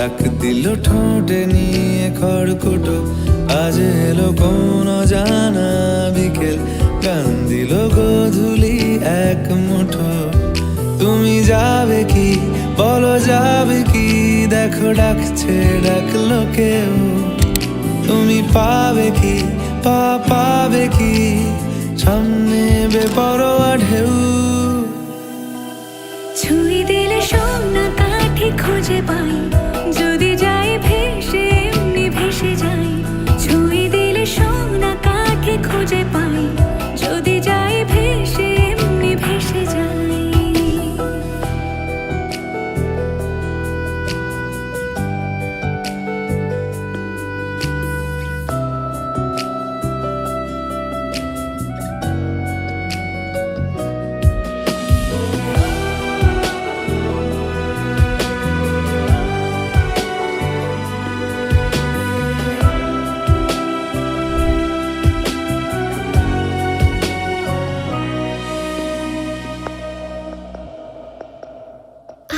ডাক দিল ঠোঁটে নিয়ে খড়কুটো, আজ এলো কোন জানা বিকেল, গান দিল গোধূলি এক মুঠো। তুমি যাবে কি বলো, যাবে কি, দেখো ডাকছে ডাকলো কেউ। তুমি পাবে কি পাবে কি, সামনে বেপরোয়া ঢেউ। ছুঁয়ে দিলে সোনা কাঠি খুঁজে পাই, যদি যাই ভেসে এমনি ভেসে যাই। ছুঁয়ে দিলে সোনা কাঠি খুঁজে পাই, যদি যাই ভেসে এমনি ভেসে যাই।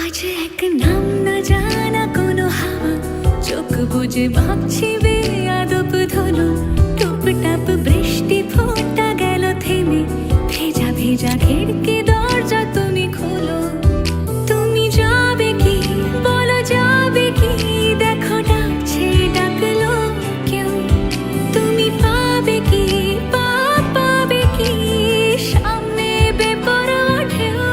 আজ এক নাম না জানা কোনো হাওয়া, চোখ বুজে ভাবছি বেয়াদব ধলো। টুপটাপ বৃষ্টি ফোঁটা গেল থেমে, ভেজা ভেজা খিড়কি দরজা তুমি খোলো। তুমি যাবে কি বলো, যাবে কি, দেখো ডাকছে ডাকলো কেউ। তুমি পাবে কি পাবে কি, সামনে বেপরোয়া ঢেউ।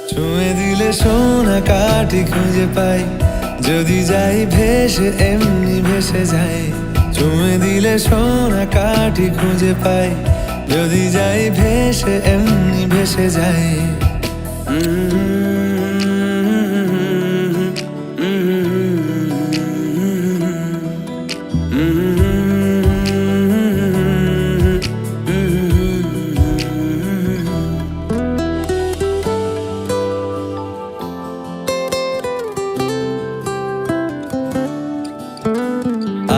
ছুঁয়ে দিলে সোনা কাঠি খুঁজে পাই, যদি যাই ভেসে এমনি ভেসে যাই। ছুঁয়ে দিলে সোনা কাঠি খুঁজে পাই, যদি যাই ভেসে এমনি ভেসে যাই।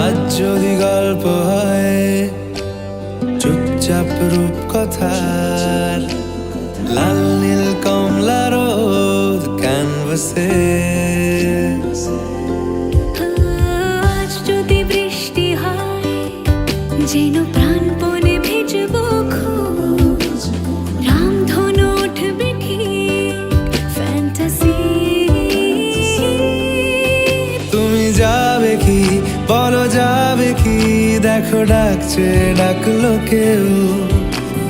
আজ যদি গল্প হয় চুপচাপ রূপকথার, লাল নীল কমলা রোদ ক্যানভাসে। আজ যদি বৃষ্টি হয়, যেন প্রাণপণে ভিজবো খোঁজ। রামধনু উঠবে ঠিক ফ্যান্টাসি। তুমি যাবে কি বলো, যাবে কি, দেখো ডাকছে ডাকলো কেউ।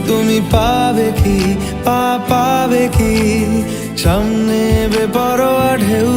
তুমি পাবে কি পাবে কি, সামনে বেপরোয়া ঢেউ।